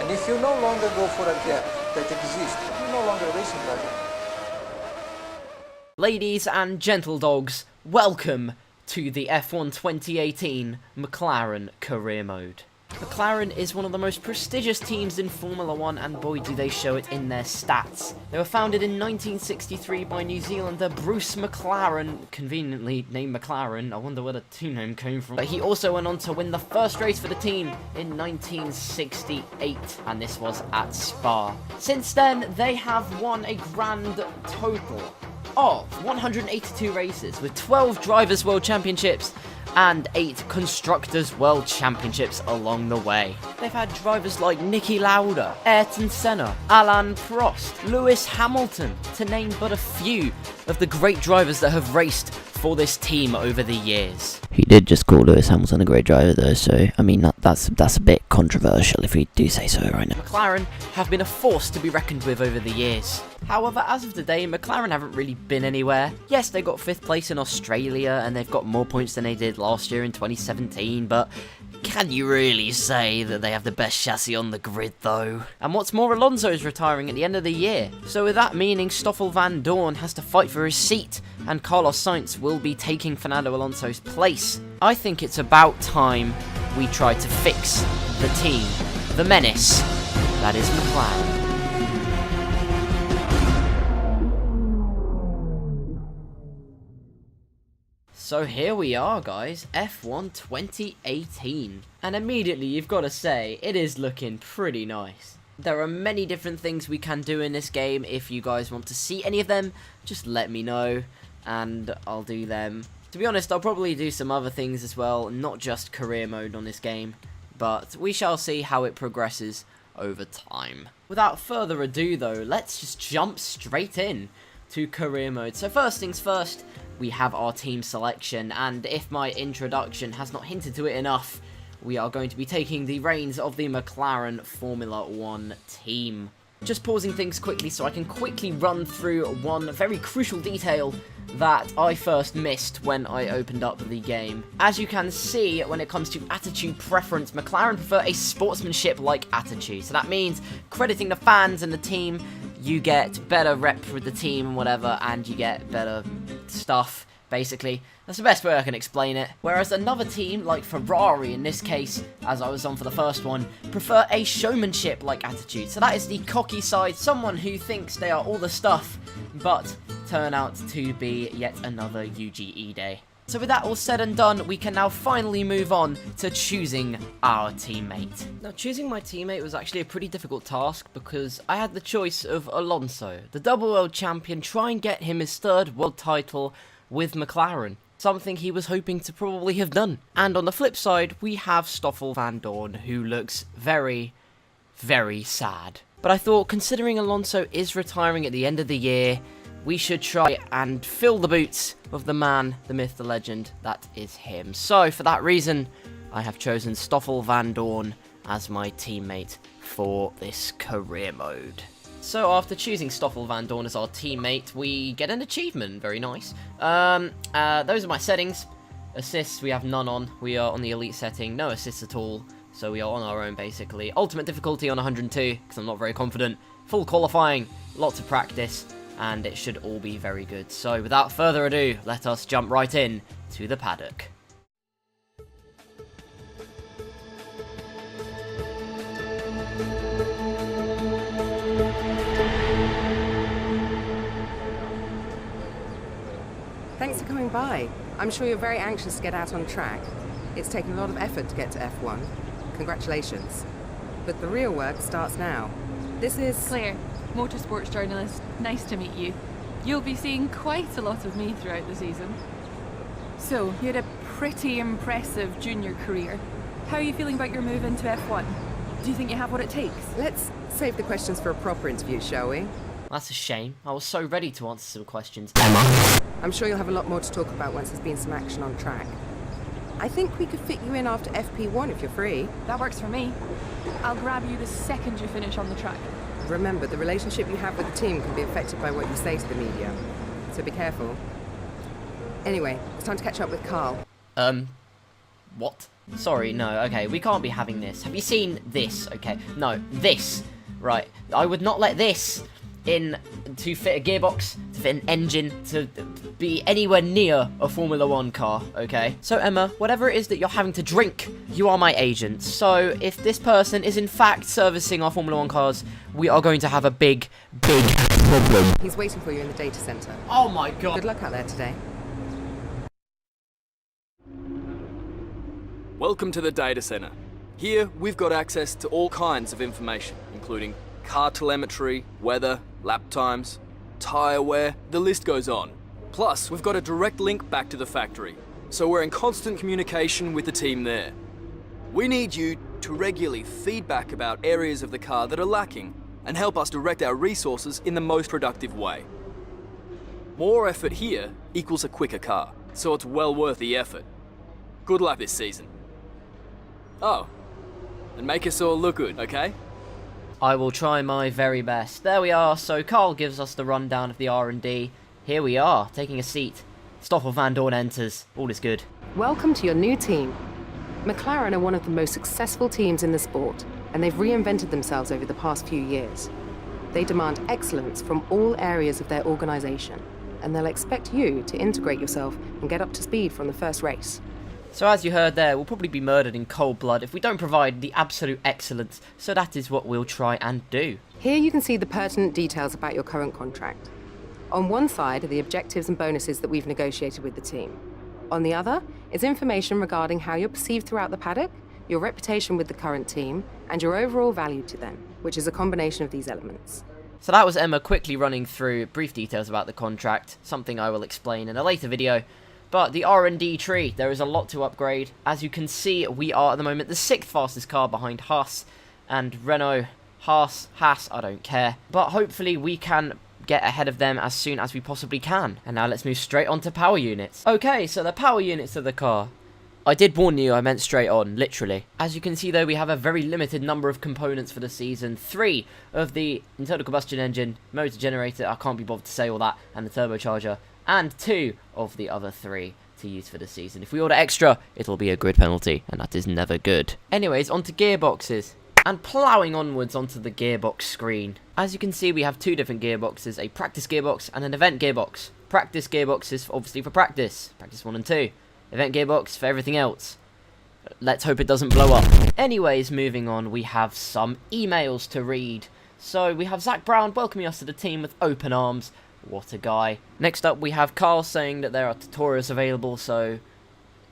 And if you no longer go for a gap that exists, you're no longer a racing driver. Ladies and gentle dogs, welcome to the F1 2018 McLaren Career Mode. McLaren is one of the most prestigious teams in Formula 1, and boy do they show it in their stats. They were founded in 1963 by New Zealander Bruce McLaren, conveniently named McLaren. I wonder where the team name came from. But he also went on to win the first race for the team in 1968, and this was at Spa. Since then, they have won a grand total of 182 races, with 12 Drivers' World Championships and 8 Constructors' World Championships along the way. They've had drivers like Niki Lauda, Ayrton Senna, Alain Prost, Lewis Hamilton, to name but a few of the great drivers that have raced for this team over the years. He did just call Lewis Hamilton a great driver though, so I mean that's a bit controversial if we do say so right now. McLaren have been a force to be reckoned with over the years. However, as of today, McLaren haven't really been anywhere. Yes, they got 5th place in Australia, and they've got more points than they did last year in 2017, but can you really say that they have the best chassis on the grid, though? And what's more, Alonso's retiring at the end of the year. So with that meaning, Stoffel Van Dorn has to fight for his seat, and Carlos Sainz will be taking Fernando Alonso's place. I think it's about time we try to fix the team, the menace that is McLaren. So here we are, guys, F1 2018, and immediately you've got to say, it is looking pretty nice. There are many different things we can do in this game. If you guys want to see any of them, just let me know, and I'll do them. To be honest, I'll probably do some other things as well, not just career mode on this game, but we shall see how it progresses over time. Without further ado though, let's just jump straight in to career mode. So first things first, we have our team selection, and if my introduction has not hinted to it enough, we are going to be taking the reins of the McLaren Formula 1 team. Just pausing things quickly so I can quickly run through one very crucial detail that I first missed when I opened up the game. As you can see, when it comes to attitude preference, McLaren prefer a sportsmanship-like attitude. So that means crediting the fans and the team, you get better rep with the team and whatever, and you get better stuff, basically. That's the best way I can explain it. Whereas another team, like Ferrari in this case, as I was on for the first one, prefer a showmanship-like attitude. So that is the cocky side, someone who thinks they are all the stuff, but turn out to be yet another UGE day. So with that all said and done, we can now finally move on to choosing our teammate. Now, choosing my teammate was actually a pretty difficult task because I had the choice of Alonso, the double world champion, try and get him his 3rd world title with McLaren, something he was hoping to probably have done. And on the flip side, we have Stoffel Van Dorn, who looks very, very sad. But I thought, considering Alonso is retiring at the end of the year, we should try and fill the boots of the man, the myth, the legend, that is him. So, for that reason, I have chosen Stoffel Van Dorn as my teammate for this career mode. So, after choosing Stoffel Van Dorn as our teammate, we get an achievement. Very nice. Those are my settings. Assists, we have none on. We are on the elite setting. No assists at all. So, we are on our own, basically. Ultimate difficulty on 102, because I'm not very confident. Full qualifying, lots of practice, and it should all be very good. So without further ado, let us jump right in to the paddock. Thanks for coming by. I'm sure you're very anxious to get out on track. It's taken a lot of effort to get to F1. Congratulations. But the real work starts now. This is Claire, motorsports journalist. Nice to meet you. You'll be seeing quite a lot of me throughout the season. So, you had a pretty impressive junior career. How are you feeling about your move into F1? Do you think you have what it takes? Let's save the questions for a proper interview, shall we? That's a shame. I was so ready to answer some questions. I'm sure you'll have a lot more to talk about once there's been some action on track. I think we could fit you in after FP1 if you're free. That works for me. I'll grab you the second you finish on the track. Remember, the relationship you have with the team can be affected by what you say to the media, so be careful. Anyway, it's time to catch up with Karl. What? Sorry, no, okay, we can't be having this. Have you seen this? Okay, no, this. Right, I would not let this in to fit a gearbox, to fit an engine, to be anywhere near a Formula 1 car, okay? So Emma, whatever it is that you're having to drink, you are my agent. So if this person is in fact servicing our Formula 1 cars, we are going to have a big problem. He's waiting for you in the data center. Oh my god. Good luck out there today. Welcome to the data center. Here, we've got access to all kinds of information, including car telemetry, weather, lap times, tyre wear, the list goes on. Plus, we've got a direct link back to the factory, so we're in constant communication with the team there. We need you to regularly feedback about areas of the car that are lacking and help us direct our resources in the most productive way. More effort here equals a quicker car, so it's well worth the effort. Good luck this season. Oh, and make us all look good, okay? I will try my very best. There we are. So Karl gives us the rundown of the R&D. Here we are, taking a seat. Stoffel Van Dorn enters. All is good. Welcome to your new team. McLaren are one of the most successful teams in the sport, and they've reinvented themselves over the past few years. They demand excellence from all areas of their organization, and they'll expect you to integrate yourself and get up to speed from the first race. So as you heard there, we'll probably be murdered in cold blood if we don't provide the absolute excellence, so that is what we'll try and do. Here you can see the pertinent details about your current contract. On one side are the objectives and bonuses that we've negotiated with the team. On the other is information regarding how you're perceived throughout the paddock, your reputation with the current team, and your overall value to them, which is a combination of these elements. So that was Emma quickly running through brief details about the contract, something I will explain in a later video. But the R&D tree, there is a lot to upgrade. As you can see, we are at the moment the 6th fastest car behind Haas and Renault. Haas, I don't care. But hopefully we can get ahead of them as soon as we possibly can. And now let's move straight on to power units. Okay, so the power units of the car. I did warn you, I meant straight on, literally. As you can see though, we have a very limited number of components for the season. 3 of the internal combustion engine, motor generator, I can't be bothered to say all that, and the turbocharger. And 2 of the other 3 to use for the season. If we order extra, it'll be a grid penalty, and that is never good. Anyways, onto gearboxes. And ploughing onwards onto the gearbox screen. As you can see, we have 2 different gearboxes, a practice gearbox and an event gearbox. Practice gearbox is obviously for practice 1 and 2. Event gearbox for everything else. Let's hope it doesn't blow up. Anyways, moving on, we have some emails to read. So we have Zach Brown welcoming us to the team with open arms. What a guy. Next up, we have Karl saying that there are tutorials available, so,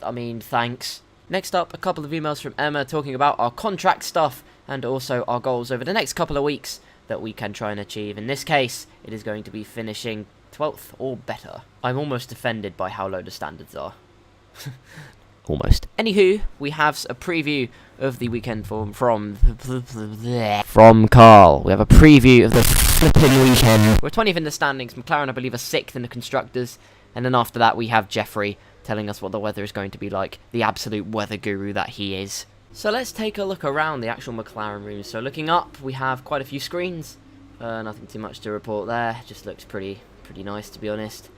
I mean, thanks. Next up, a couple of emails from Emma talking about our contract stuff and also our goals over the next couple of weeks that we can try and achieve. In this case, it is going to be finishing 12th or better. I'm almost offended by how low the standards are. Almost. Anywho, we have a preview of the weekend from Karl. We have a preview of the flipping weekend. We're 20th in the standings. McLaren, I believe, are 6th in the constructors. And then after that, we have Jeffrey telling us what the weather is going to be like. The absolute weather guru that he is. So let's take a look around the actual McLaren room. So looking up, we have quite a few screens. Nothing too much to report there. Just looks pretty nice, to be honest.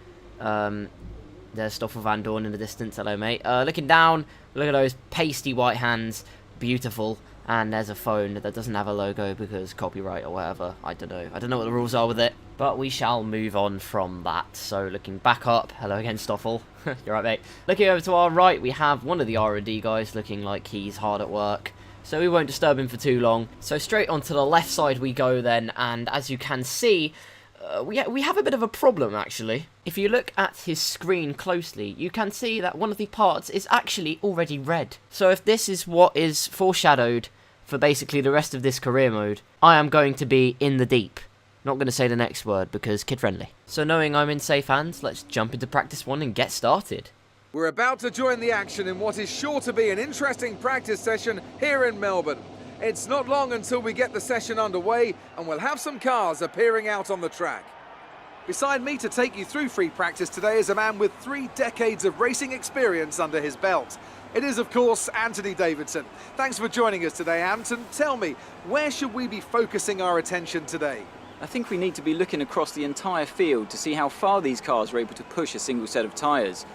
There's Stoffel Van Dorn in the distance. Hello, mate. Looking down, look at those pasty white hands. Beautiful. And there's a phone that doesn't have a logo because copyright or whatever. I don't know. I don't know what the rules are with it. But we shall move on from that. So looking back up. Hello again, Stoffel. You're right, mate. Looking over to our right, we have one of the R&D guys looking like he's hard at work. So we won't disturb him for too long. So straight onto the left side we go then. And as you can see, we have a bit of a problem, actually. If you look at his screen closely, you can see that one of the parts is actually already red. So if this is what is foreshadowed for basically the rest of this career mode, I am going to be in the deep. Not going to say the next word because kid-friendly. So knowing I'm in safe hands, let's jump into practice 1 and get started. We're about to join the action in what is sure to be an interesting practice session here in Melbourne. It's not long until we get the session underway and we'll have some cars appearing out on the track. Beside me to take you through free practice today is a man with 3 decades of racing experience under his belt. It is, of course, Anthony Davidson. Thanks for joining us today, Anton. Tell me, where should we be focusing our attention today? I think we need to be looking across the entire field to see how far these cars are able to push a single set of tyres.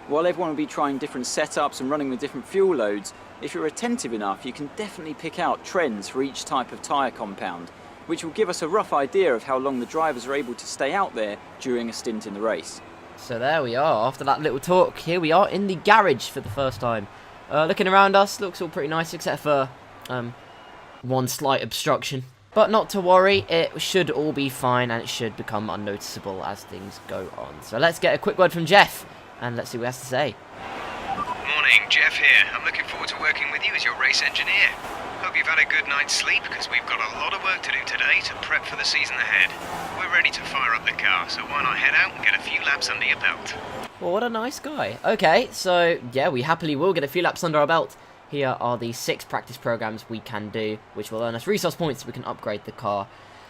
While everyone will be trying different setups and running with different fuel loads, if you're attentive enough, you can definitely pick out trends for each type of tyre compound, which will give us a rough idea of how long the drivers are able to stay out there during a stint in the race. So there we are, after that little talk, here we are in the garage for the first time. Looking around us, looks all pretty nice except for one slight obstruction. But not to worry, it should all be fine and it should become unnoticeable as things go on. So let's get a quick word from Jeff and let's see what he has to say. Morning, Jeff here. I'm looking forward to working with you as your race engineer. Hope you've had a good night's sleep because we've got a lot of work to do today to prep for the season ahead. We're ready to fire up the car, so why not head out and get a few laps under your belt? Well, what a nice guy. Okay, so yeah, we happily will get a few laps under our belt. Here are the 6 practice programs we can do, which will earn us resource points so we can upgrade the car.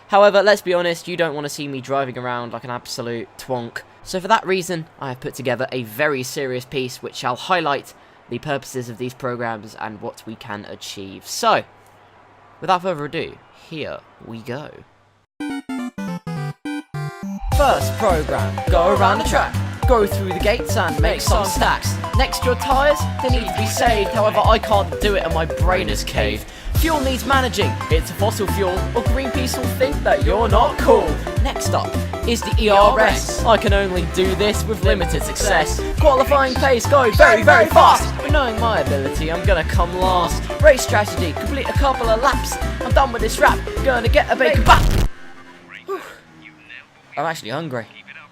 However, let's be honest, you don't want to see me driving around like an absolute twonk. So for that reason, I have put together a very serious piece which shall highlight the purposes of these programs and what we can achieve. So, without further ado, here we go. First program, go around the track. Go through the gates and make some stacks. Next to your tyres, they need to be saved. However, I can't do it and my brain is caved. Fuel needs managing. It's a fossil fuel, or Greenpeace will think that you're not cool. Next up is the ERS. I can only do this with limited success. Qualifying pace, go very, very fast. But knowing my ability, I'm gonna come last. Race strategy, complete a couple of laps. I'm done with this rap, gonna get a bacon back. I'm actually hungry.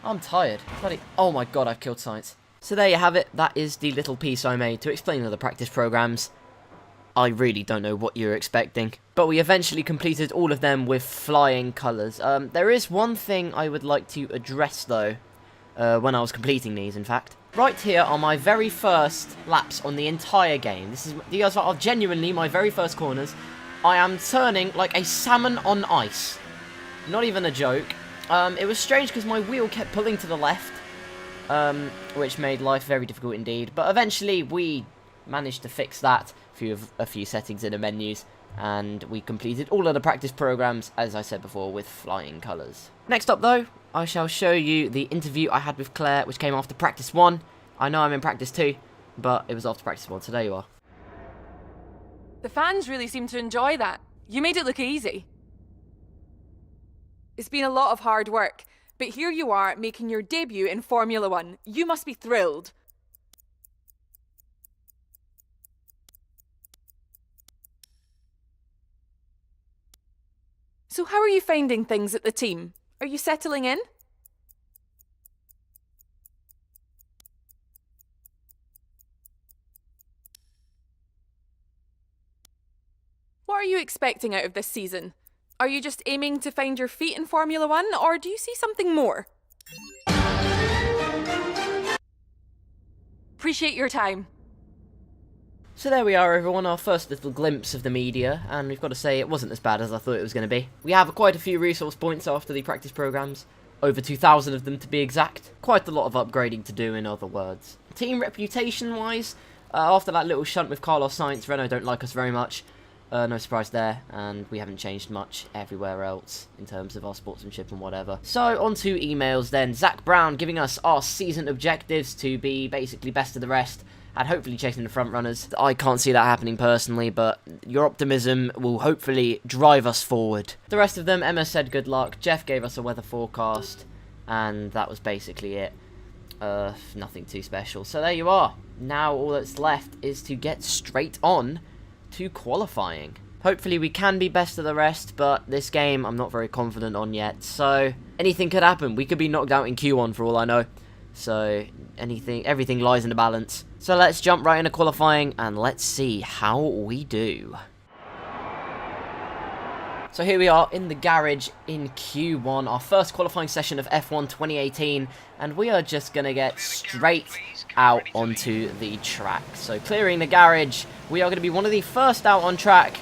I'm tired. Bloody, oh my god, I've killed science. So there you have it. That is the little piece I made to explain the practice programs. I really don't know what you're expecting, but we eventually completed all of them with flying colours. There is one thing I would like to address though, when I was completing these in fact. Right here are my very first laps on the entire game. These are genuinely my very first corners. I am turning like a salmon on ice. Not even a joke. It was strange because my wheel kept pulling to the left, which made life very difficult indeed. But eventually we managed to fix that through a few settings in the menus, and we completed all of the practice programs, as I said before, with flying colours. Next up though, I shall show you the interview I had with Claire, which came after practice 1. I know I'm in practice 2, but it was after practice 1, so there you are. The fans really seem to enjoy that. You made it look easy. It's been a lot of hard work, but here you are making your debut in Formula 1. You must be thrilled. So how are you finding things at the team? Are you settling in? What are you expecting out of this season? Are you just aiming to find your feet in Formula 1, or do you see something more? Appreciate your time. So there we are everyone, our first little glimpse of the media, and we've got to say it wasn't as bad as I thought it was going to be. We have quite a few resource points after the practice programs, over 2,000 of them to be exact. Quite a lot of upgrading to do in other words. Team reputation wise, after that little shunt with Karl Science, Renault don't like us very much. No surprise there, and we haven't changed much everywhere else in terms of our sportsmanship and whatever. So, on to emails then. Zach Brown giving us our season objectives to be basically best of the rest, and hopefully chasing the front runners. I can't see that happening personally, but your optimism will hopefully drive us forward. The rest of them, Emma said good luck, Jeff gave us a weather forecast, and that was basically it. Nothing too special. So there you are. Now all that's left is to get straight on to qualifying. Hopefully we can be best of the rest, but this game I'm not very confident on yet, so anything could happen. We could be knocked out in Q1 for all I know, so everything lies in the balance. So let's jump right into qualifying and let's see how we do. So here we are in the garage in Q1, our first qualifying session of F1 2018, and we are just going to get straight out onto the track. So clearing the garage, we are going to be one of the first out on track,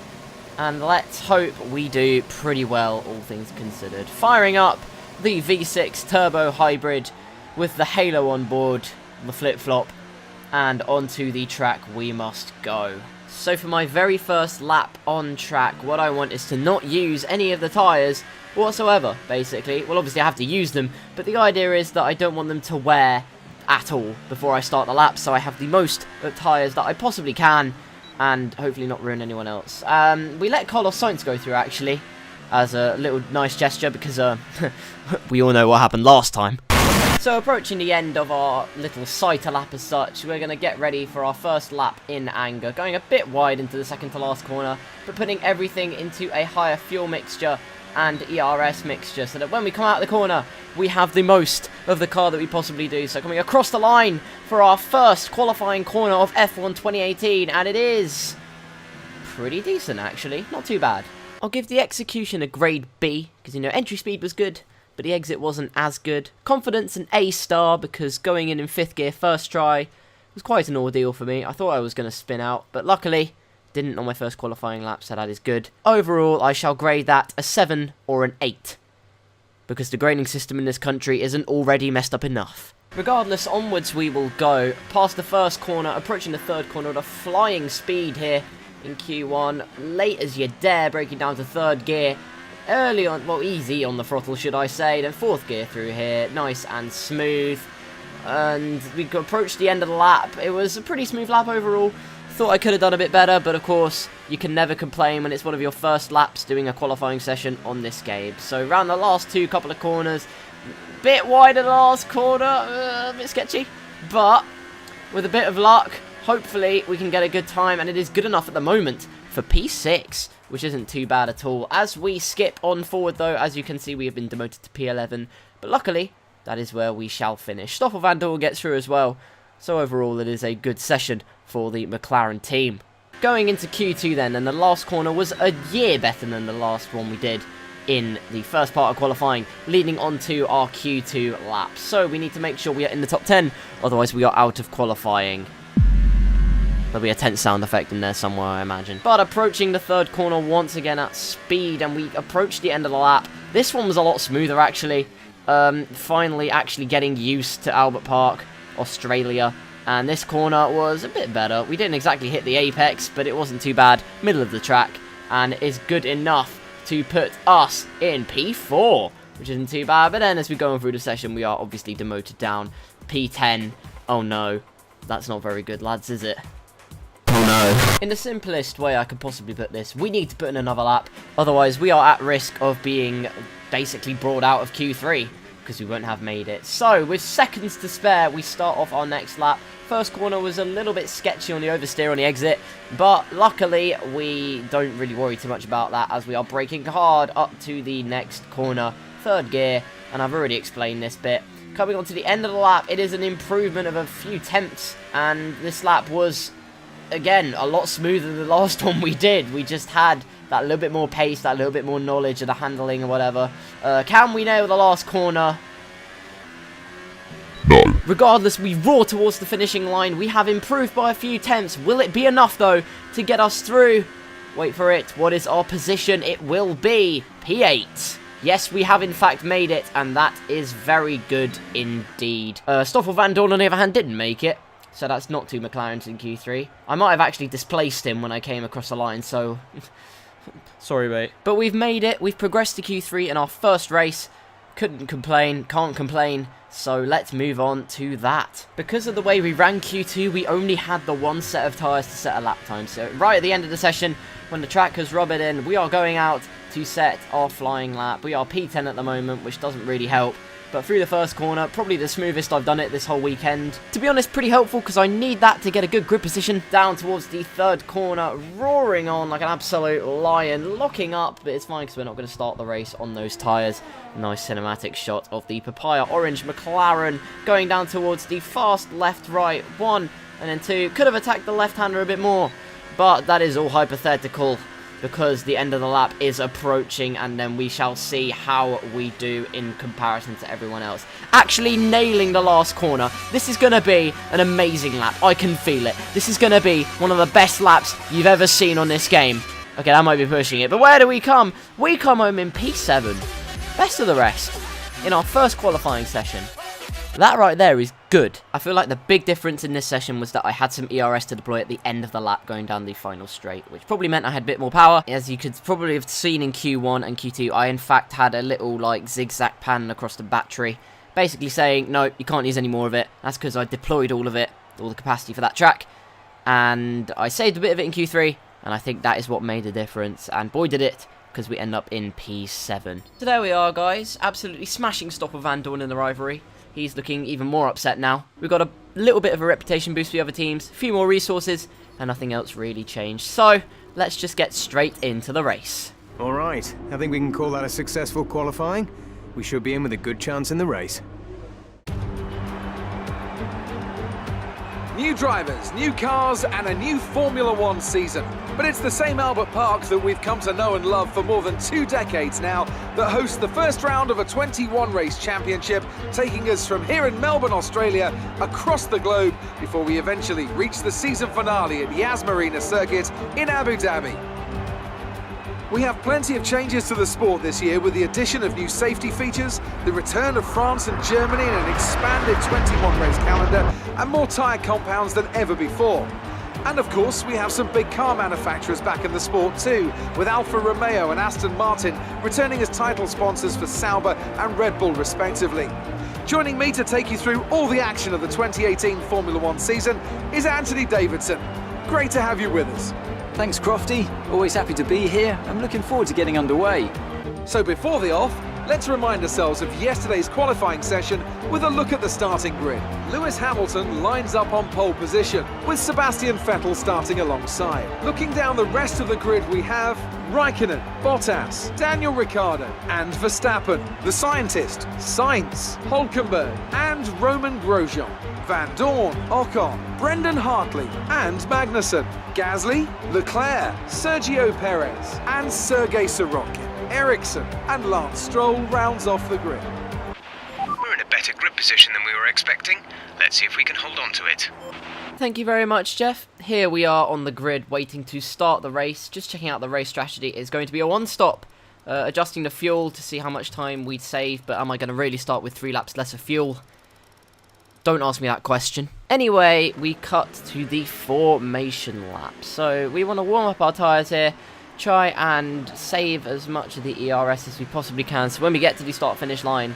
and let's hope we do pretty well, all things considered. Firing up the V6 Turbo Hybrid with the halo on board, the flip-flop, and onto the track we must go. So for my very first lap on track, what I want is to not use any of the tyres whatsoever, basically. Well, obviously I have to use them, but the idea is that I don't want them to wear at all before I start the lap, so I have the most tyres that I possibly can, and hopefully not ruin anyone else. We let KarlsCars go through, actually, as a little nice gesture, because we all know what happened last time. So approaching the end of our little sighter lap as such, we're going to get ready for our first lap in anger, going a bit wide into the second to last corner, but putting everything into a higher fuel mixture and ERS mixture, so that when we come out of the corner, we have the most of the car that we possibly do. So coming across the line for our first qualifying corner of F1 2018, and it is pretty decent, actually, not too bad. I'll give the execution a grade B, because, you know, entry speed was good, but the exit wasn't as good. Confidence an A star, because going in 5th gear first try was quite an ordeal for me. I thought I was going to spin out, but luckily didn't on my first qualifying lap, so that is good. Overall, I shall grade that a 7 or an 8, because the grading system in this country isn't already messed up enough. Regardless, onwards we will go, past the first corner, approaching the third corner at a flying speed here in Q1. Late as you dare, breaking down to 3rd gear. Early on, well, easy on the throttle, should I say. Then 4th gear through here, nice and smooth. And we approached the end of the lap. It was a pretty smooth lap overall. Thought I could have done a bit better, but of course, you can never complain when it's one of your first laps doing a qualifying session on this game. So around the last couple of corners, bit wider the last corner, a bit sketchy. But with a bit of luck, hopefully we can get a good time, and it is good enough at the moment for P6, which isn't too bad at all. As we skip on forward though, as you can see, we have been demoted to P11, but luckily that is where we shall finish. Stoffel Vandoorne gets through as well, so overall it is a good session for the McLaren team. Going into Q2 then, and the last corner was a year better than the last one we did in the first part of qualifying, leading on to our Q2 lap. So we need to make sure we are in the top 10, otherwise we are out of qualifying. There'll be a tense sound effect in there somewhere, I imagine. But approaching the third corner once again at speed, and we approach the end of the lap. This one was a lot smoother, actually. Finally actually getting used to Albert Park, Australia. And this corner was a bit better. We didn't exactly hit the apex, but it wasn't too bad. Middle of the track, and is good enough to put us in P4, which isn't too bad. But then as we go on through the session, we are obviously demoted down. P10. Oh no, that's not very good, lads, is it? Oh no. In the simplest way I could possibly put this, we need to put in another lap, otherwise we are at risk of being basically brought out of Q3, because we won't have made it. So, with seconds to spare, we start off our next lap. First corner was a little bit sketchy on the oversteer on the exit, but luckily we don't really worry too much about that, as we are braking hard up to the next corner, 3rd gear, and I've already explained this bit. Coming on to the end of the lap, it is an improvement of a few tenths, and this lap was, again, a lot smoother than the last one we did. We just had that little bit more pace, that little bit more knowledge of the handling or whatever. Can we nail the last corner? No. Regardless, we roar towards the finishing line. We have improved by a few tenths. Will it be enough, though, to get us through? Wait for it. What is our position? It will be P8. Yes, we have in fact made it, and that is very good indeed. Stoffel Vandoorne, on the other hand, didn't make it. So that's not 2 McLarens in Q3. I might have actually displaced him when I came across the line, so sorry, mate. But we've made it. We've progressed to Q3 in our first race. Couldn't complain, can't complain. So let's move on to that. Because of the way we ran Q2, we only had the one set of tyres to set a lap time. So right at the end of the session, when the track has rubbered in, we are going out to set our flying lap. We are P10 at the moment, which doesn't really help. But through the first corner, probably the smoothest I've done it this whole weekend. To be honest, pretty helpful, because I need that to get a good grip position. Down towards the 3rd corner, roaring on like an absolute lion, locking up, but it's fine because we're not going to start the race on those tyres. Nice cinematic shot of the papaya orange McLaren going down towards the fast left-right, 1 and then 2. Could have attacked the left-hander a bit more, but that is all hypothetical, because the end of the lap is approaching, and then we shall see how we do in comparison to everyone else. Actually nailing the last corner. This is going to be an amazing lap. I can feel it. This is going to be one of the best laps you've ever seen on this game. Okay, that might be pushing it, but where do we come? We come home in P7. Best of the rest. In our first qualifying session. That right there is good. I feel like the big difference in this session was that I had some ERS to deploy at the end of the lap going down the final straight, which probably meant I had a bit more power. As you could probably have seen in Q1 and Q2, I in fact had a little like zigzag pan across the battery. basically saying, no, you can't use any more of it. That's because I deployed all of it, all the capacity for that track, and I saved a bit of it in Q3, and I think that is what made a difference, and boy did it, because we end up in P7. So there we are, guys, absolutely smashing stop of Van Dorn in the rivalry. He's looking even more upset now. We've got a little bit of a reputation boost for the other teams, a few more resources, and nothing else really changed. So, let's just get straight into the race. Alright, I think we can call that a successful qualifying. We should be in with a good chance in the race. New drivers, new cars, and a new Formula One season. But it's the same Albert Park that we've come to know and love for more than 2 decades now that hosts the first round of a 21 race championship, taking us from here in Melbourne, Australia, across the globe before we eventually reach the season finale at Yas Marina Circuit in Abu Dhabi. We have plenty of changes to the sport this year with the addition of new safety features, the return of France and Germany in an expanded 21 race calendar, and more tyre compounds than ever before. And of course, we have some big car manufacturers back in the sport too, with Alfa Romeo and Aston Martin returning as title sponsors for Sauber and Red Bull respectively. Joining me to take you through all the action of the 2018 Formula One season is Anthony Davidson. Great to have you with us. Thanks, Crofty. Always happy to be here. I'm looking forward to getting underway. So before the off, let's remind ourselves of yesterday's qualifying session with a look at the starting grid. Lewis Hamilton lines up on pole position, with Sebastian Vettel starting alongside. Looking down the rest of the grid, we have Raikkonen, Bottas, Daniel Ricciardo, and Verstappen, the scientist, Sainz, Hülkenberg, and Roman Grosjean, Van Dorn, Ocon, Brendan Hartley, and Magnussen, Gasly, Leclerc, Sergio Perez, and Sergei Sorokin. Ericsson and Lance Stroll rounds off the grid. We're in a better grip position than we were expecting. Let's see if we can hold on to it. Thank you very much, Jeff. Here we are on the grid waiting to start the race. Just checking out the race strategy. It's going to be a one-stop. Adjusting the fuel to see how much time we'd save, but am I going to really start with 3 laps less of fuel? Don't ask me that question. Anyway, we cut to the formation lap. So we want to warm up our tyres here, try and save as much of the ERS as we possibly can, so when we get to the start-finish line,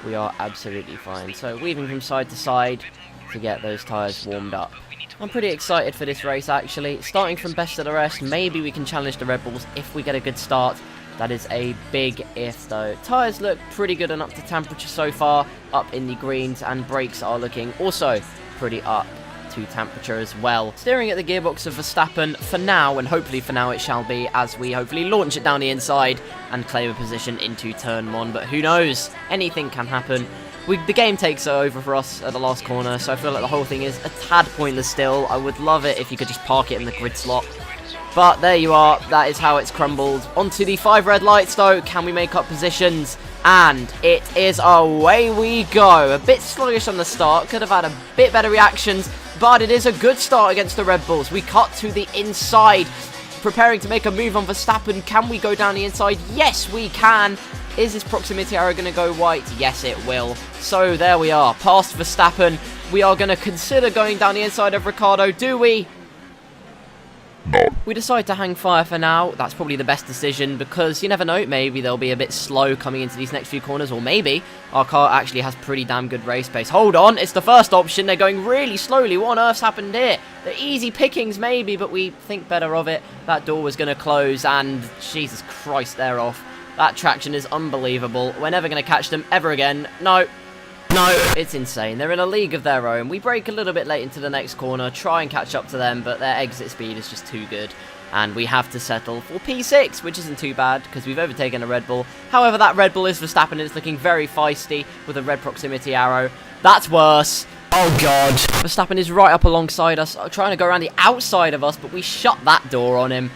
we are absolutely fine. So weaving from side to side to get those tyres warmed up. I'm pretty excited for this race, actually. Starting from best of the rest, maybe we can challenge the Red Bulls if we get a good start. That is a big if, though. Tyres look pretty good and up to temperature so far, up in the greens, and brakes are looking also pretty up to temperature as well. Steering at the gearbox of Verstappen for now, and hopefully for now it shall be, as we hopefully launch it down the inside and claim a position into turn 1, but who knows? Anything can happen. The game takes over for us at the last corner, so I feel like the whole thing is a tad pointless still. I would love it if you could just park it in the grid slot. But there you are, that is how it's crumbled. Onto the 5 red lights though, can we make up positions? And it is away we go. A bit sluggish on the start, could have had a bit better reactions, but it is a good start against the Red Bulls. We cut to the inside, preparing to make a move on Verstappen. Can we go down the inside? Yes, we can. Is this proximity arrow going to go white? Yes, it will. So there we are, past Verstappen. We are going to consider going down the inside of Ricciardo, do we? We decide to hang fire for now. That's probably the best decision because you never know, maybe they'll be a bit slow coming into these next few corners, or maybe our car actually has pretty damn good race pace. Hold on, it's the first option. They're going really slowly. What on earth's happened here? The easy pickings maybe, but we think better of it. That door was going to close and Jesus Christ, they're off. That traction is unbelievable. We're never going to catch them ever again. No. No, it's insane. They're in a league of their own. We brake a little bit late into the next corner, try and catch up to them, but their exit speed is just too good. And we have to settle for P6, which isn't too bad, because we've overtaken a Red Bull. However, that Red Bull is Verstappen, and it's looking very feisty with a red proximity arrow. That's worse. Oh, God. Verstappen is right up alongside us, trying to go around the outside of us, but we shut that door on him.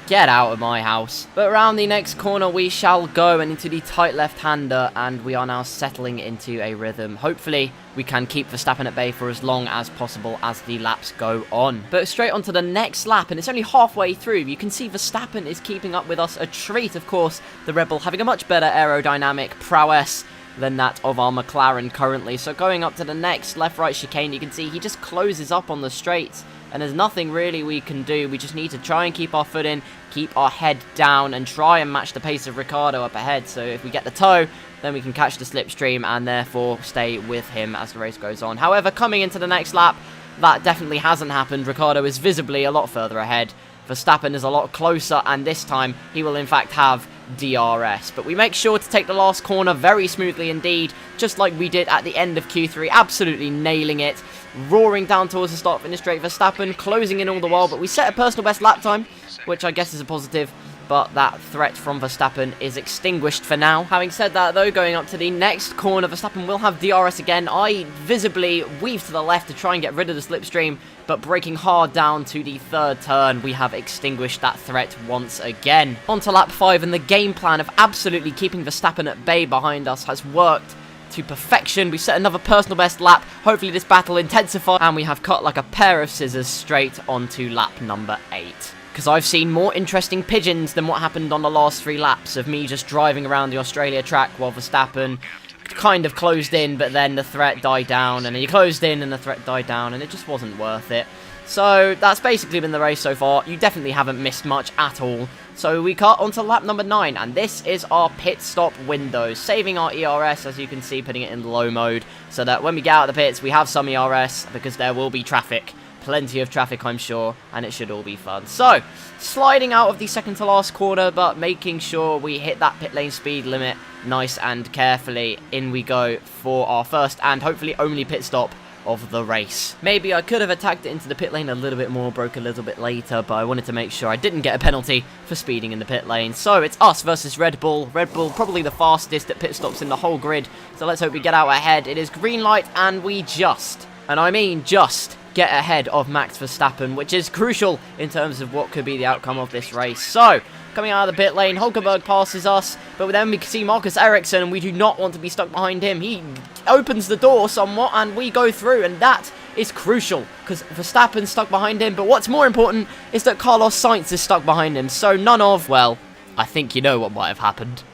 Get out of my house. But around the next corner we shall go, and into the tight left-hander, and we are now settling into a rhythm. Hopefully we can keep Verstappen at bay for as long as possible as the laps go on. But straight on to the next lap, and it's only halfway through. You can see Verstappen is keeping up with us a treat. Of course, the Red Bull having a much better aerodynamic prowess than that of our McLaren currently. So going up to the next left-right chicane, you can see he just closes up on the straights. And there's nothing really we can do. We just need to try and keep our foot in, keep our head down, and try and match the pace of Ricciardo up ahead. So if we get the toe, then we can catch the slipstream and therefore stay with him as the race goes on. However, coming into the next lap, that definitely hasn't happened. Ricciardo is visibly a lot further ahead. Verstappen is a lot closer, and this time he will in fact have DRS. But we make sure to take the last corner very smoothly indeed, just like we did at the end of Q3, absolutely nailing it, roaring down towards the start finish straight. Verstappen closing in all the while, but we set a personal best lap time, which I guess is a positive. But that threat from Verstappen is extinguished for now. Having said that, though, going up to the next corner, Verstappen will have DRS again. I visibly weave to the left to try and get rid of the slipstream, but braking hard down to the third turn, we have extinguished that threat once again. On to lap 5, and the game plan of absolutely keeping Verstappen at bay behind us has worked to perfection. We set another personal best lap. Hopefully this battle intensifies, and we have cut like a pair of scissors straight onto lap number 8. Because I've seen more interesting pigeons than what happened on the last 3 laps of me just driving around the Australia track while Verstappen kind of closed in, but then the threat died down, and he closed in and the threat died down, and it just wasn't worth it. So that's basically been the race so far. You definitely haven't missed much at all. So we cut onto lap number 9, and this is our pit stop window, saving our ERS, as you can see, putting it in low mode, so that when we get out of the pits, we have some ERS, because there will be traffic. Plenty of traffic, I'm sure, and it should all be fun. So, sliding out of the second to last corner, but making sure we hit that pit lane speed limit nice and carefully. In we go for our first and hopefully only pit stop of the race. Maybe I could have attacked it into the pit lane a little bit more, broke a little bit later, but I wanted to make sure I didn't get a penalty for speeding in the pit lane. So it's us versus Red Bull. Red Bull probably the fastest at pit stops in the whole grid, so let's hope we get out ahead. It is green light, and we just, and I mean just, get ahead of Max Verstappen, which is crucial in terms of what could be the outcome of this race. So, coming out of the pit lane, Hulkenberg passes us, but then we can see Marcus Ericsson, and we do not want to be stuck behind him. He opens the door somewhat, and we go through, and that is crucial, because Verstappen's stuck behind him, but what's more important is that Carlos Sainz is stuck behind him, so none of, well, I think you know what might have happened.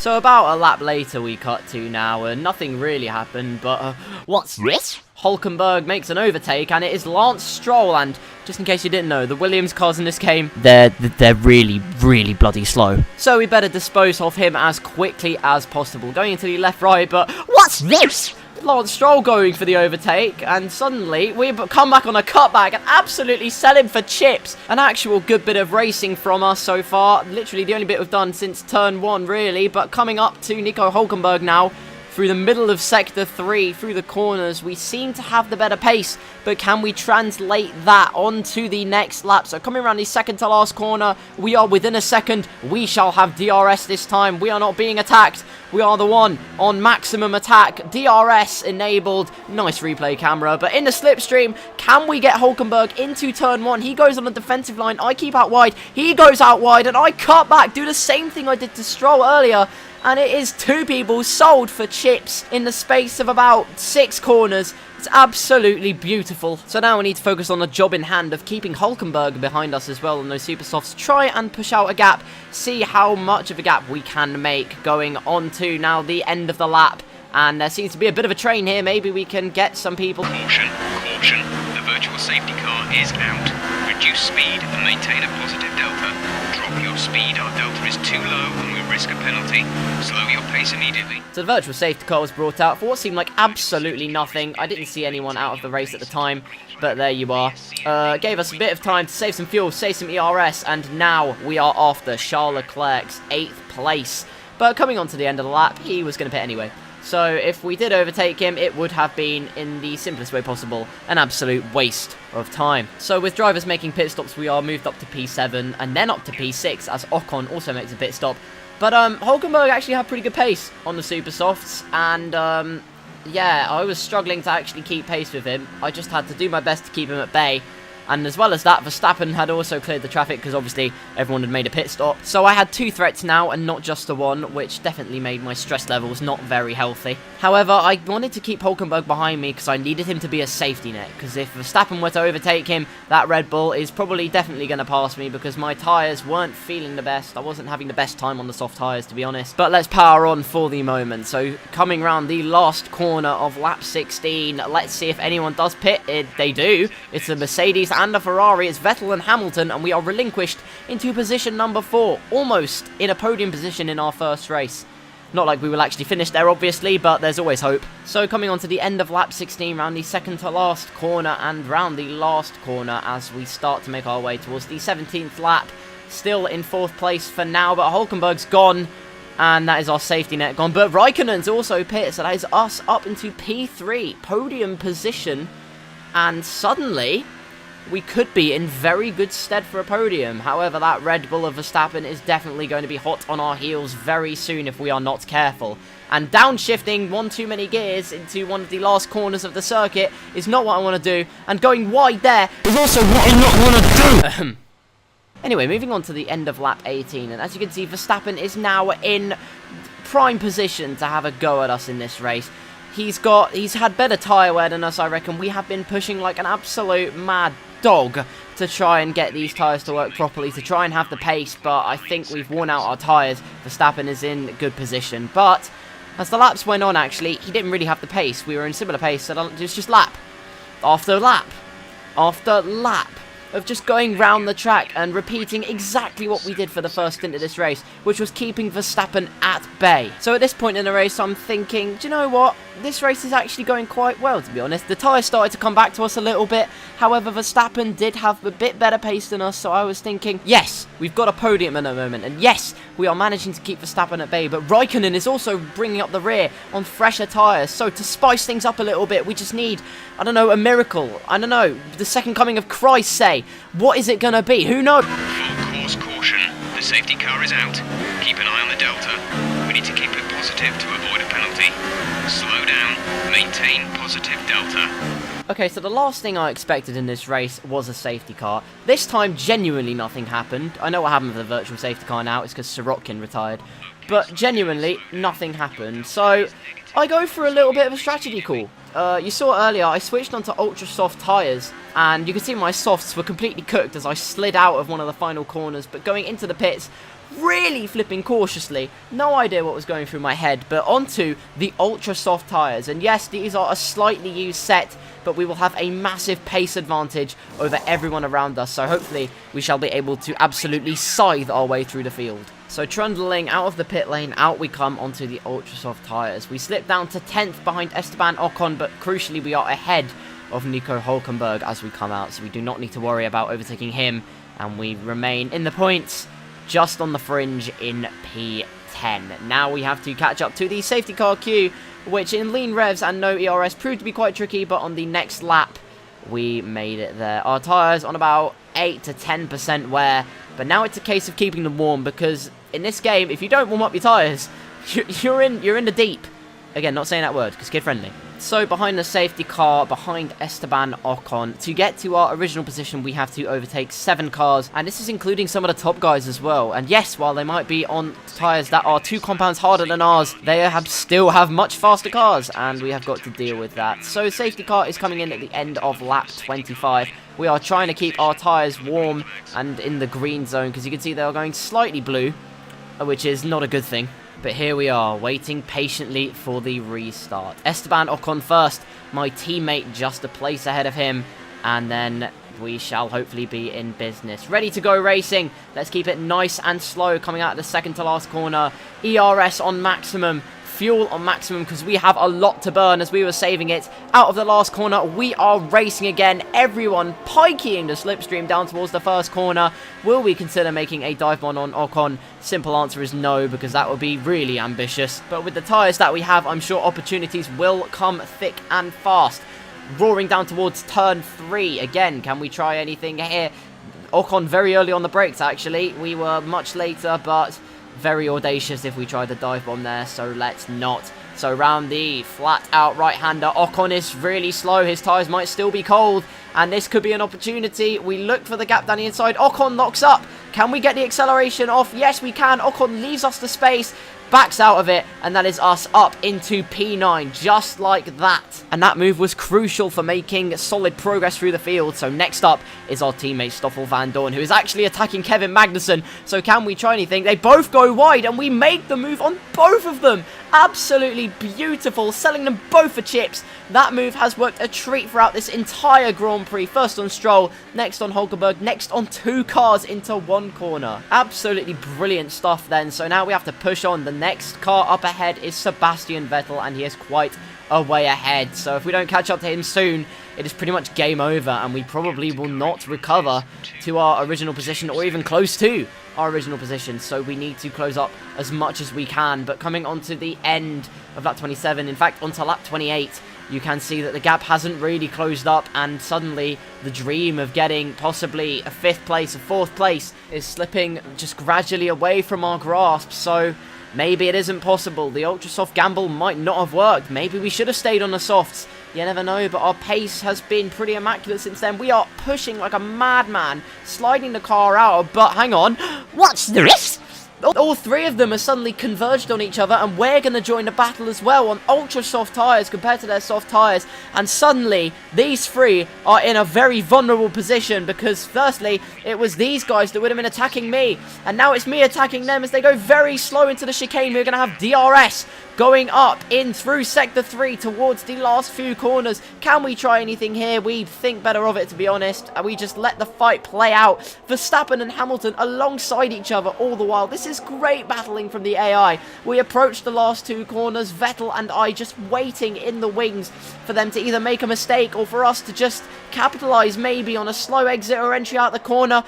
So about a lap later we cut to now, and nothing really happened, but what's this? Hulkenberg makes an overtake, and it is Lance Stroll, and just in case you didn't know, the Williams cars in this game, they're really, really bloody slow. So we better dispose of him as quickly as possible. Going into the left-right, but what's this? Lance Stroll going for the overtake, and suddenly we come back on a cutback and absolutely sell him for chips. An actual good bit of racing from us so far. Literally the only bit we've done since turn 1, really, but coming up to Nico Hulkenberg now. Through the middle of Sector 3, through the corners, we seem to have the better pace, but can we translate that onto the next lap? So coming around the second to last corner, we are within a second. We shall have DRS this time. We are not being attacked. We are the one on maximum attack. DRS enabled. Nice replay camera, but in the slipstream, can we get Hulkenberg into turn 1? He goes on the defensive line. I keep out wide. He goes out wide, and I cut back, do the same thing I did to Stroll earlier. And it is 2 people sold for chips in the space of about 6 corners. It's absolutely beautiful. So now we need to focus on the job in hand of keeping Hulkenberg behind us as well on those super softs. Try and push out a gap. See how much of a gap we can make going on to now the end of the lap. And there seems to be a bit of a train here. Maybe we can get some people. Caution, caution. The virtual safety car is out. Reduce speed and maintain a positive delta. Drop your speed. Our delta is too low and we risk a penalty. Slow your pace immediately. So the virtual safety car was brought out for what seemed like absolutely nothing. I didn't see anyone out of the race at the time, but there you are. Gave us a bit of time to save some fuel, save some ERS, and now we are after Charles Leclerc's 8th place. But coming on to the end of the lap, he was going to pit anyway. So if we did overtake him, it would have been, in the simplest way possible, an absolute waste of time. So with drivers making pit stops, we are moved up to P7 and then up to P6 as Ocon also makes a pit stop. But Hulkenberg actually had pretty good pace on the super softs, and yeah, I was struggling to actually keep pace with him. I just had to do my best to keep him at bay. And as well as that, Verstappen had also cleared the traffic because obviously everyone had made a pit stop. So I had 2 threats now and not just the one, which definitely made my stress levels not very healthy. However, I wanted to keep Hulkenberg behind me because I needed him to be a safety net. Because if Verstappen were to overtake him, that Red Bull is probably definitely going to pass me because my tyres weren't feeling the best. I wasn't having the best time on the soft tyres, to be honest. But let's power on for the moment. So coming around the last corner of lap 16, let's see if anyone does pit. They do. It's a Mercedes and a Ferrari. It's Vettel and Hamilton, and we are relinquished into position number 4, almost in a podium position in our first race. Not like we will actually finish there, obviously, but there's always hope. So coming on to the end of lap 16, round the second to last corner and round the last corner as we start to make our way towards the 17th lap. Still in 4th place for now, but Hulkenberg's gone. And that is our safety net gone. But Raikkonen's also pit, so that is us up into P3, podium position. And suddenly, we could be in very good stead for a podium. However, that Red Bull of Verstappen is definitely going to be hot on our heels very soon if we are not careful. And downshifting one too many gears into one of the last corners of the circuit is not what I want to do. And going wide there is also what I not want to do. Anyway, moving on to the end of lap 18, and as you can see, Verstappen is now in prime position to have a go at us in this race. He's had better tyre wear than us, I reckon. We have been pushing like an absolute mad dog to try and get these tyres to work properly, to try and have the pace, but I think we've worn out our tyres. Verstappen is in good position, but as the laps went on, actually, he didn't really have the pace. We were in similar pace, so it was just lap after lap after lap of just going round the track and repeating exactly what we did for the first stint of this race, which was keeping Verstappen at bay. So at this point in the race, I'm thinking, do you know what? This race is actually going quite well, to be honest. The tyres started to come back to us a little bit. However, Verstappen did have a bit better pace than us, so I was thinking, yes, we've got a podium at the moment, and yes, we are managing to keep Verstappen at bay, but Raikkonen is also bringing up the rear on fresher tyres, so to spice things up a little bit, we just need, I don't know, a miracle. I don't know, the second coming of Christ, say. What is it going to be? Who knows? Full course caution. The safety car is out. Keep an eye on the delta. We need to keep it positive to avoid a penalty. Slow down. Maintain positive delta. Okay, so the last thing I expected in this race was a safety car. This time, genuinely nothing happened. I know what happened with the virtual safety car now. It's because Sirotkin retired. But genuinely, nothing happened. So, I go for a little bit of a strategy call. You saw earlier, I switched onto ultra soft tyres, and you can see my softs were completely cooked as I slid out of one of the final corners, but going into the pits, really flipping cautiously, no idea what was going through my head, but onto the ultra soft tyres, and yes, these are a slightly used set, but we will have a massive pace advantage over everyone around us, so hopefully we shall be able to absolutely scythe our way through the field. So trundling out of the pit lane, out we come onto the ultra soft tyres. We slip down to 10th behind Esteban Ocon, but crucially we are ahead of Nico Hulkenberg as we come out, so we do not need to worry about overtaking him, and we remain in the points just on the fringe in P10. Now we have to catch up to the safety car queue, which in lean revs and no ERS proved to be quite tricky, but on the next lap we made it there. Our tyres on about 8 to 10% wear, but now it's a case of keeping them warm, because in this game, if you don't warm up your tyres, you're in the deep. Again, not saying that word, because kid-friendly. So behind the safety car, behind Esteban Ocon, to get to our original position, we have to overtake 7 cars, and this is including some of the top guys as well. And yes, while they might be on tyres that are 2 compounds harder than ours, they still have much faster cars, and we have got to deal with that. So safety car is coming in at the end of lap 25. We are trying to keep our tyres warm and in the green zone, because you can see they are going slightly blue, which is not a good thing. But here we are, waiting patiently for the restart. Esteban Ocon first, my teammate just a place ahead of him, and then we shall hopefully be in business. Ready to go racing. Let's keep it nice and slow coming out of the second to last corner. ERS on maximum. Fuel on maximum, because we have a lot to burn as we were saving it. Out of the last corner, we are racing again. Everyone pikeying the slipstream down towards the first corner. Will we consider making a dive bomb on Ocon? Simple answer is no, because that would be really ambitious. But with the tyres that we have, I'm sure opportunities will come thick and fast. Roaring down towards turn 3. Again, can we try anything here? Ocon very early on the brakes, actually. We were much later, but very audacious if we tried the dive bomb there, so let's not. So round the flat out right-hander, Ocon is really slow. His tyres might still be cold, and this could be an opportunity. We look for the gap down the inside. Ocon locks up. Can we get the acceleration off? Yes, we can. Ocon leaves us the space, backs out of it, and that is us up into P9, just like that. And that move was crucial for making solid progress through the field. So next up is our teammate Stoffel Van Dorn, who is actually attacking Kevin Magnussen. So can we try anything? They both go wide, and we make the move on both of them. Absolutely beautiful, selling them both for chips. That move has worked a treat throughout this entire Grand Prix. First on Stroll, next on Hulkenberg, next on 2 cars into 1 corner. Absolutely brilliant stuff then. So now we have to push on the next car up ahead is Sebastian Vettel, and he is quite a way ahead. So if we don't catch up to him soon, it is pretty much game over, and we probably will not recover to our original position, or even close to our original position. So we need to close up as much as we can. But coming onto the end of lap 27, in fact onto lap 28, you can see that the gap hasn't really closed up, and suddenly the dream of getting possibly a 5th place, a 4th place, is slipping just gradually away from our grasp. So maybe it isn't possible. The ultra soft gamble might not have worked. Maybe we should have stayed on the softs. You never know, but our pace has been pretty immaculate since then. We are pushing like a madman, sliding the car out, but hang on. What's this? All three of them have suddenly converged on each other, and we're going to join the battle as well on ultra soft tyres compared to their soft tyres. And suddenly, these three are in a very vulnerable position, because firstly, it was these guys that would have been attacking me, and now it's me attacking them as they go very slow into the chicane. We're going to have DRS going up in through Sector 3 towards the last few corners. Can we try anything here? We think better of it, to be honest. And we just let the fight play out. Verstappen and Hamilton alongside each other all the while. This is great battling from the AI. We approach the last 2 corners. Vettel and I just waiting in the wings for them to either make a mistake or for us to just capitalize maybe on a slow exit or entry out the corner.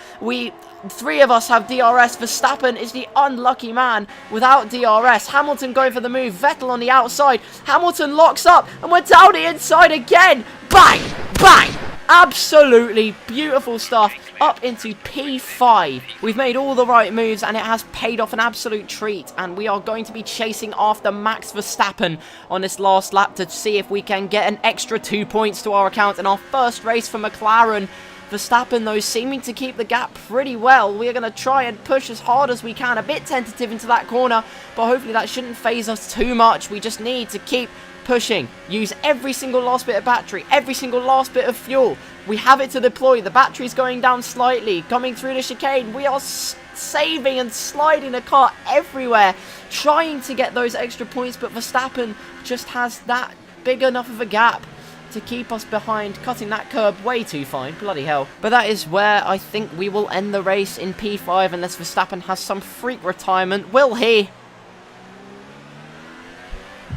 3 of us have DRS. Verstappen is the unlucky man without DRS. Hamilton going for the move. Vettel on the outside. Hamilton locks up, and we're down the inside again. Bang! Bang! Absolutely beautiful stuff. Up into P5. We've made all the right moves, and it has paid off an absolute treat. And we are going to be chasing after Max Verstappen on this last lap to see if we can get an extra 2 points to our account in our first race for McLaren. Verstappen, though, seeming to keep the gap pretty well. We're going to try and push as hard as we can. A bit tentative into that corner, but hopefully that shouldn't phase us too much. We just need to keep pushing. Use every single last bit of battery, every single last bit of fuel. We have it to deploy. The battery's going down slightly. Coming through the chicane, we are saving and sliding the car everywhere, trying to get those extra points, but Verstappen just has that big enough of a gap to keep us behind, cutting that curb way too fine. Bloody hell. But that is where I think we will end the race, in P5, unless Verstappen has some freak retirement. Will he?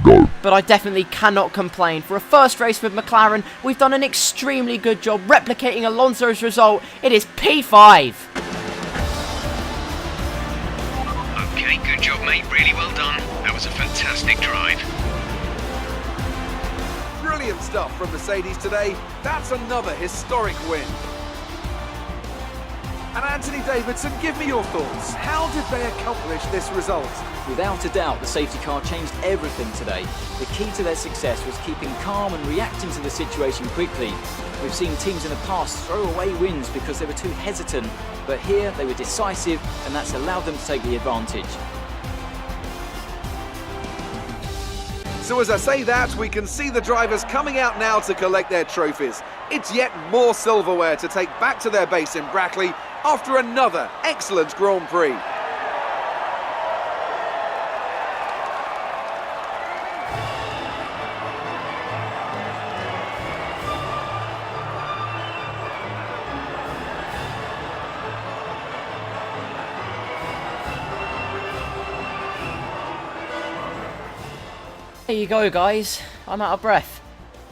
No. But I definitely cannot complain. For a first race with McLaren, we've done an extremely good job replicating Alonso's result. It is P5. Okay, good job, mate. Really well done. That was a fantastic drive. Brilliant stuff from Mercedes today. That's another historic win. And Anthony Davidson, give me your thoughts. How did they accomplish this result? Without a doubt, the safety car changed everything today. The key to their success was keeping calm and reacting to the situation quickly. We've seen teams in the past throw away wins because they were too hesitant, but here they were decisive, and that's allowed them to take the advantage. So as I say that, we can see the drivers coming out now to collect their trophies. It's yet more silverware to take back to their base in Brackley after another excellent Grand Prix. There you go, guys. I'm out of breath.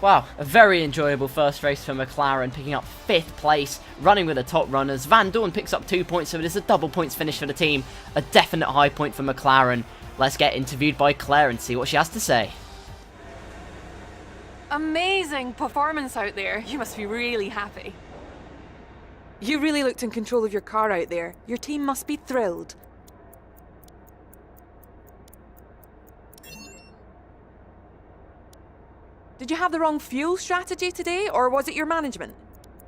Wow, a very enjoyable first race for McLaren, picking up 5th place, running with the top runners. Van Dorn picks up 2 points, so it is a double points finish for the team. A definite high point for McLaren. Let's get interviewed by Claire and see what she has to say. Amazing performance out there. You must be really happy. You really looked in control of your car out there. Your team must be thrilled. Did you have the wrong fuel strategy today, or was it your management?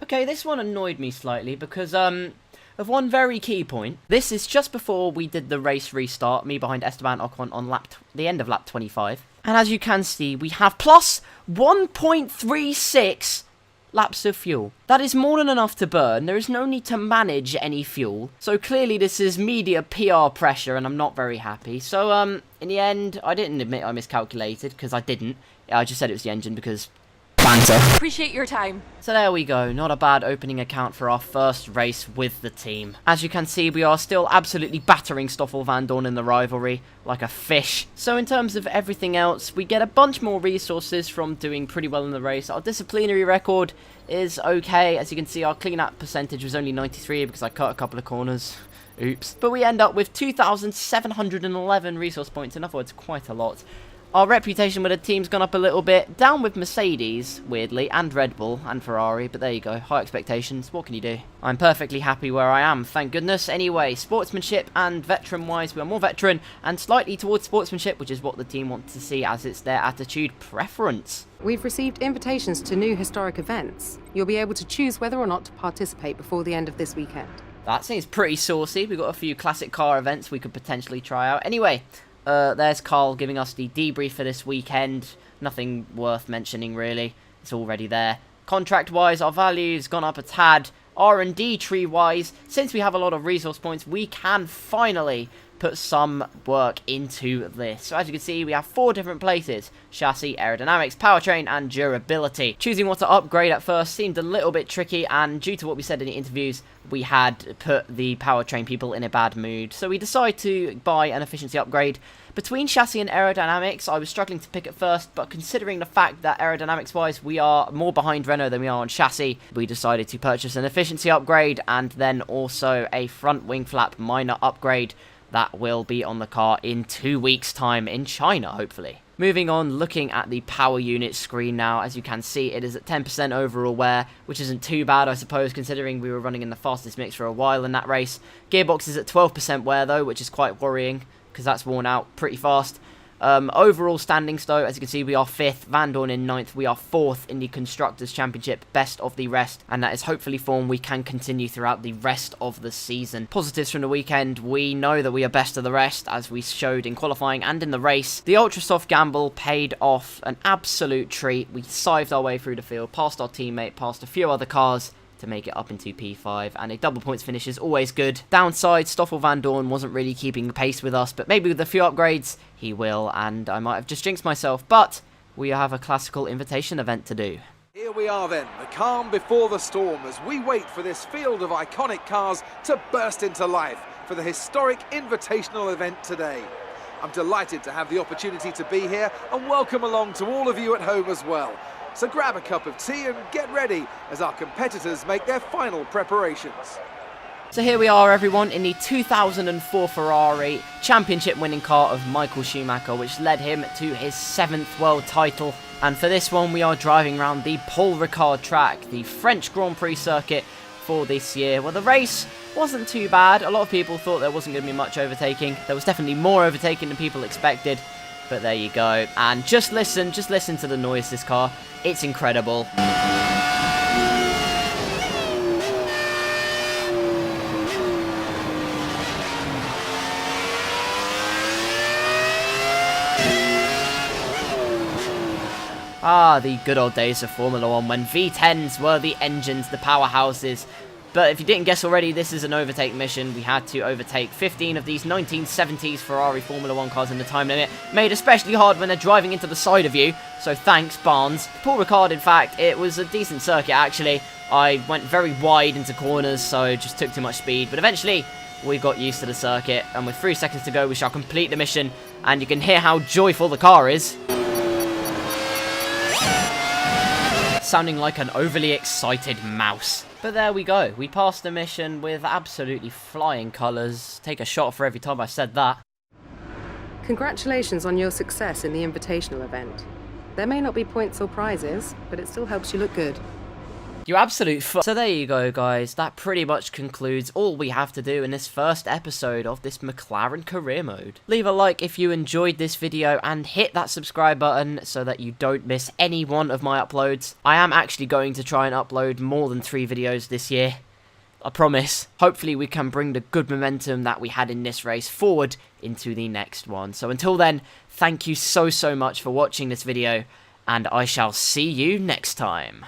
Okay, this one annoyed me slightly because of one very key point. This is just before we did the race restart, me behind Esteban Ocon on the end of lap 25. And as you can see, we have plus 1.36 laps of fuel. That is more than enough to burn. There is no need to manage any fuel. So clearly this is media PR pressure, and I'm not very happy. So in the end, I didn't admit I miscalculated, because I didn't. I just said it was the engine because banter. Appreciate your time. So there we go, not a bad opening account for our first race with the team. As you can see, we are still absolutely battering Stoffel Van Dorn in the rivalry, like a fish. So in terms of everything else, we get a bunch more resources from doing pretty well in the race. Our disciplinary record is okay. As you can see, our clean-up percentage was only 93 because I cut a couple of corners. Oops. But we end up with 2,711 resource points, in other words, quite a lot. Our reputation with the team's gone up a little bit, down with Mercedes, weirdly, and Red Bull, and Ferrari, but there you go, high expectations, what can you do? I'm perfectly happy where I am, thank goodness. Anyway, sportsmanship and veteran-wise, we are more veteran, and slightly towards sportsmanship, which is what the team wants to see as it's their attitude preference. We've received invitations to new historic events. You'll be able to choose whether or not to participate before the end of this weekend. That seems pretty saucy. We've got a few classic car events we could potentially try out. Anyway, there's Karl giving us the debrief for this weekend. Nothing worth mentioning, really. It's already there. Contract-wise, our value's gone up a tad. R&D tree-wise, since we have a lot of resource points, we can finally put some work into this. So as you can see, we have 4 different places: chassis, aerodynamics, powertrain, and durability. Choosing what to upgrade at first seemed a little bit tricky, and due to what we said in the interviews, we had put the powertrain people in a bad mood. So we decided to buy an efficiency upgrade. Between chassis and aerodynamics, I was struggling to pick it first, but considering the fact that aerodynamics-wise we are more behind Renault than we are on chassis, we decided to purchase an efficiency upgrade and then also a front wing flap minor upgrade that will be on the car in 2 weeks' time in China, hopefully. Moving on, looking at the power unit screen now, as you can see, it is at 10% overall wear, which isn't too bad, I suppose, considering we were running in the fastest mix for a while in that race. Gearbox is at 12% wear, though, which is quite worrying, because that's worn out pretty fast. Overall standings, though, as you can see, we are 5th, Van Dorn in 9th, we are 4th in the Constructors' Championship, best of the rest, and that is hopefully form we can continue throughout the rest of the season. Positives from the weekend, we know that we are best of the rest, as we showed in qualifying and in the race. The ultra soft gamble paid off, an absolute treat. We scythed our way through the field, past our teammate, past a few other cars, to make it up into P5, and a double points finish is always good. Downside, Stoffel Van Dorn wasn't really keeping pace with us, but maybe with a few upgrades, he will, and I might have just jinxed myself, but we have a classical invitation event to do. Here we are then, the calm before the storm, as we wait for this field of iconic cars to burst into life for the historic invitational event today. I'm delighted to have the opportunity to be here, and welcome along to all of you at home as well. So grab a cup of tea and get ready as our competitors make their final preparations. So here we are, everyone, in the 2004 Ferrari championship winning car of Michael Schumacher, which led him to his 7th world title. And for this one, we are driving around the Paul Ricard track, the French Grand Prix circuit for this year. Well, the race wasn't too bad. A lot of people thought there wasn't going to be much overtaking. There was definitely more overtaking than people expected. But there you go. And just listen to the noise this car. It's incredible. Ah, the good old days of Formula 1 when V10s were the engines, the powerhouses. But if you didn't guess already, this is an overtake mission. We had to overtake 15 of these 1970s Ferrari Formula 1 cars in the time limit. Made especially hard when they're driving into the side of you. So thanks, Barnes. Paul Ricard, in fact, it was a decent circuit, actually. I went very wide into corners, so just took too much speed. But eventually, we got used to the circuit. And with 3 seconds to go, we shall complete the mission. And you can hear how joyful the car is. Sounding like an overly excited mouse. But there we go. We passed the mission with absolutely flying colours. Take a shot for every time I said that. Congratulations on your success in the invitational event. There may not be points or prizes, but it still helps you look good. You absolute So there you go, guys. That pretty much concludes all we have to do in this first episode of this McLaren Career Mode. Leave a like if you enjoyed this video and hit that subscribe button so that you don't miss any one of my uploads. I am actually going to try and upload more than 3 videos this year. I promise. Hopefully we can bring the good momentum that we had in this race forward into the next one. So until then, thank you so much for watching this video, and I shall see you next time.